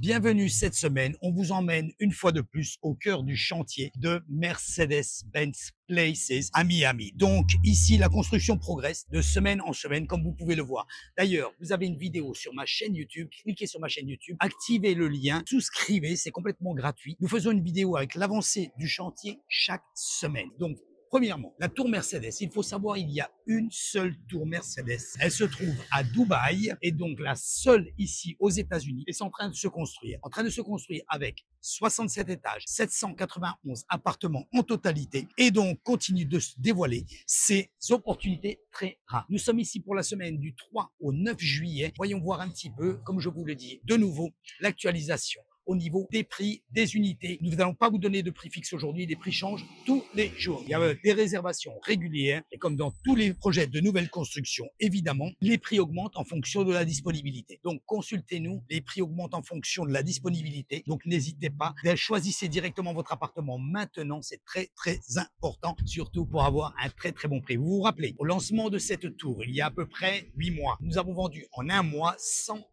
Bienvenue cette semaine, on vous emmène une fois de plus au cœur du chantier de Mercedes-Benz Places à Miami. Donc ici, la construction progresse de semaine en semaine, comme vous pouvez le voir. D'ailleurs, vous avez une vidéo sur ma chaîne YouTube, cliquez sur ma chaîne YouTube, activez le lien, souscrivez, c'est complètement gratuit. Nous faisons une vidéo avec l'avancée du chantier chaque semaine. Donc, premièrement, la tour Mercedes. Il faut savoir, il y a une seule tour Mercedes. Elle se trouve à Dubaï et donc la seule ici aux États-Unis. Et c'est en train de se construire. En train de se construire avec 67 étages, 791 appartements en totalité et donc continue de se dévoiler ces opportunités très rares. Nous sommes ici pour la semaine du 3 au 9 juillet. Voyons voir un petit peu, comme je vous le dis, de nouveau, l'actualisation au niveau des prix des unités. Nous n'allons pas vous donner de prix fixe aujourd'hui, les prix changent tous les jours. Il y a des réservations régulières et comme dans tous les projets de nouvelle construction, évidemment, les prix augmentent en fonction de la disponibilité. Donc consultez-nous, les prix augmentent en fonction de la disponibilité. Donc n'hésitez pas, choisissez directement votre appartement maintenant, c'est très très important, surtout pour avoir un très très bon prix. Vous vous rappelez, au lancement de cette tour, il y a à peu près 8 mois, nous avons vendu en un mois 101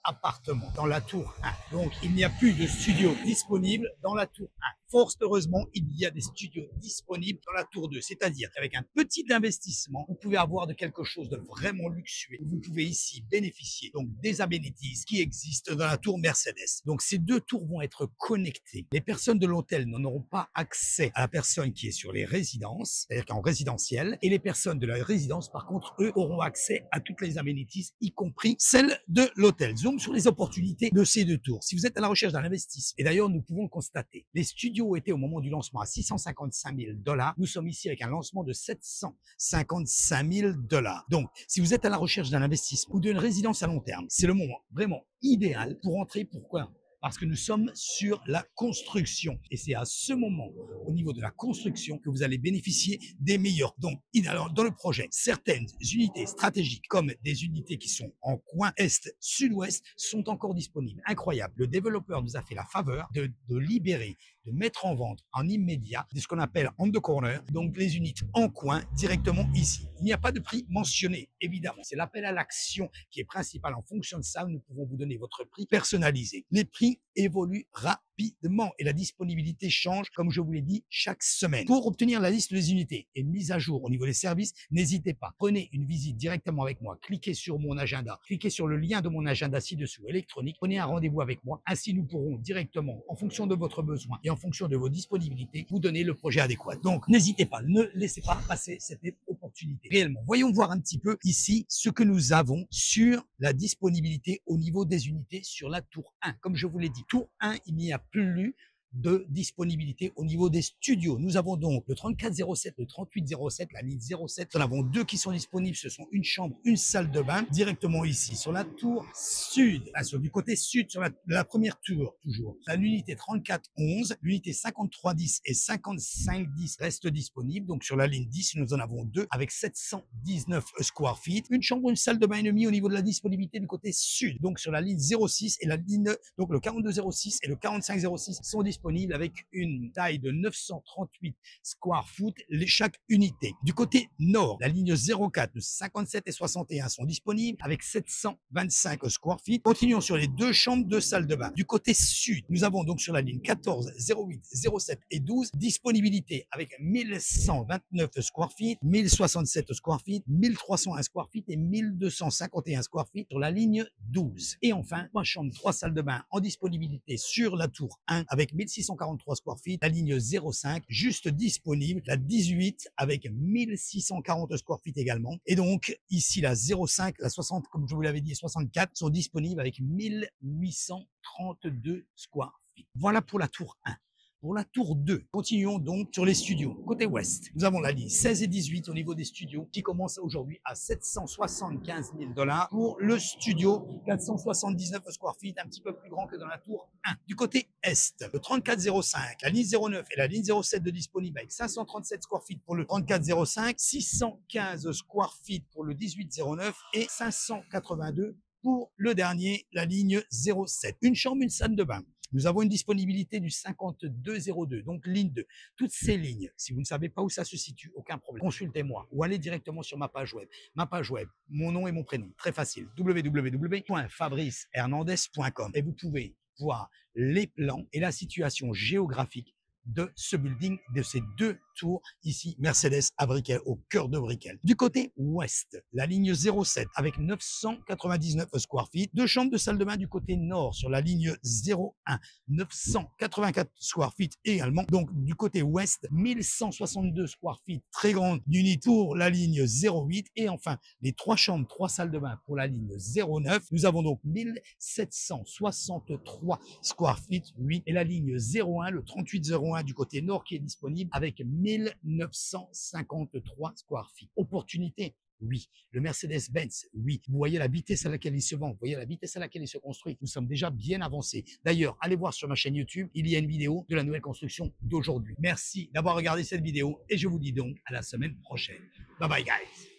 appartements dans la tour 1. Donc, il n'y a plus de studio disponible dans la tour 1. Fort heureusement, il y a des studios disponibles dans la tour 2. C'est-à-dire qu'avec un petit investissement, vous pouvez avoir de quelque chose de vraiment luxueux. Vous pouvez ici bénéficier donc des amenities qui existent dans la tour Mercedes. Donc, ces deux tours vont être connectées. Les personnes de l'hôtel n'en auront pas accès à la personne qui est sur les résidences, c'est-à-dire qu'en résidentiel, et les personnes de la résidence, par contre, eux, auront accès à toutes les amenities, y compris celles de l'hôtel. Zoom sur les opportunités de ces deux tours. Si vous êtes à la recherche d'un investissement, et d'ailleurs, nous pouvons le constater, les studios étaient au moment du lancement à 655 000 $. Nous sommes ici avec un lancement de 755 000 $. Donc, si vous êtes à la recherche d'un investissement ou d'une résidence à long terme, c'est le moment vraiment idéal pour entrer. Pourquoi? Parce que nous sommes sur la construction. Et c'est à ce moment, au niveau de la construction, que vous allez bénéficier des meilleurs. Donc, alors, dans le projet, certaines unités stratégiques, comme des unités qui sont en coin est, sud-ouest, sont encore disponibles. Incroyable. Le développeur nous a fait la faveur de libérer, de mettre en vente en immédiat ce qu'on appelle on the corner, donc les unités en coin directement ici. Il n'y a pas de prix mentionné, évidemment. C'est l'appel à l'action qui est principal. En fonction de ça, nous pouvons vous donner votre prix personnalisé. Les prix évoluent rapidement et la disponibilité change, comme je vous l'ai dit, chaque semaine. Pour obtenir la liste des unités et mise à jour au niveau des services, n'hésitez pas. Prenez une visite directement avec moi. Cliquez sur mon agenda. Cliquez sur le lien de mon agenda ci-dessous électronique. Prenez un rendez-vous avec moi. Ainsi, nous pourrons directement, en fonction de votre besoin et en fonction de vos disponibilités, vous donner le projet adéquat. Donc, n'hésitez pas. Ne laissez pas passer cette opportunité. Réellement. Voyons voir un petit peu ici ce que nous avons sur la disponibilité au niveau des unités sur la tour 1. Comme je vous l'ai dit, tour 1, il n'y a plus de disponibilité au niveau des studios. Nous avons donc le 3407, le 3807, la ligne 07. Nous en avons deux qui sont disponibles. Ce sont une chambre, une salle de bain, directement ici, sur la tour sud, sur du côté sud, sur la première tour, toujours. L'unité 3411, l'unité 5310 et 5510 restent disponibles. Donc, sur la ligne 10, nous en avons deux avec 719 square feet. Une chambre, une salle de bain et demie au niveau de la disponibilité du côté sud. Donc, sur la ligne 06 et la ligne, donc le 4206 et le 4506 sont disponibles avec une taille de 938 square foot chaque unité. Du côté nord, la ligne 04, le 57 et 61 sont disponibles avec 725 square feet. Continuons sur les deux chambres, deux salles de bain. Du côté sud, nous avons donc sur la ligne 14, 08, 07 et 12 disponibilité avec 1129 square feet, 1067 square feet, 1301 square feet et 1251 square feet sur la ligne 12. Et enfin, trois chambres, trois salles de bain en disponibilité sur la tour 1 avec 1643 square feet, la ligne 05 juste disponible, la 18 avec 1640 square feet également. Et donc ici la 05, la 60, comme je vous l'avais dit, 64 sont disponibles avec 1832 square feet. Voilà pour la tour 1. Pour la tour 2, continuons donc sur les studios. Côté ouest, nous avons la ligne 16 et 18 au niveau des studios qui commence aujourd'hui à 775 000 $ pour le studio 479 square feet, un petit peu plus grand que dans la tour 1. Du côté est, le 3405, la ligne 09 et la ligne 07 de disponible avec 537 square feet pour le 3405, 615 square feet pour le 1809 et 582 pour le dernier, la ligne 07. Une chambre, une salle de bain. Nous avons une disponibilité du 5202, donc ligne 2. Toutes ces lignes, si vous ne savez pas où ça se situe, aucun problème. Consultez-moi ou allez directement sur ma page web. Ma page web, mon nom et mon prénom, très facile, www.fabricehernandez.com. Et vous pouvez voir les plans et la situation géographique de ce building, de ces deux tours ici, Mercedes à Brickell, au cœur de Brickell. Du côté ouest, la ligne 07 avec 999 square feet, deux chambres de salle de bain du côté nord sur la ligne 01, 984 square feet également. Donc du côté ouest, 1162 square feet, très grande unité pour la ligne 08 et enfin les trois chambres, trois salles de bain pour la ligne 09. Nous avons donc 1763 square feet, oui, et la ligne 01, le 3801 du côté nord qui est disponible avec 1953 square feet. Opportunité, oui. Le Mercedes-Benz, oui. Vous voyez la vitesse à laquelle il se vend, vous voyez la vitesse à laquelle il se construit. Nous sommes déjà bien avancés. D'ailleurs, allez voir sur ma chaîne YouTube, il y a une vidéo de la nouvelle construction d'aujourd'hui. Merci d'avoir regardé cette vidéo et je vous dis donc à la semaine prochaine. Bye bye guys.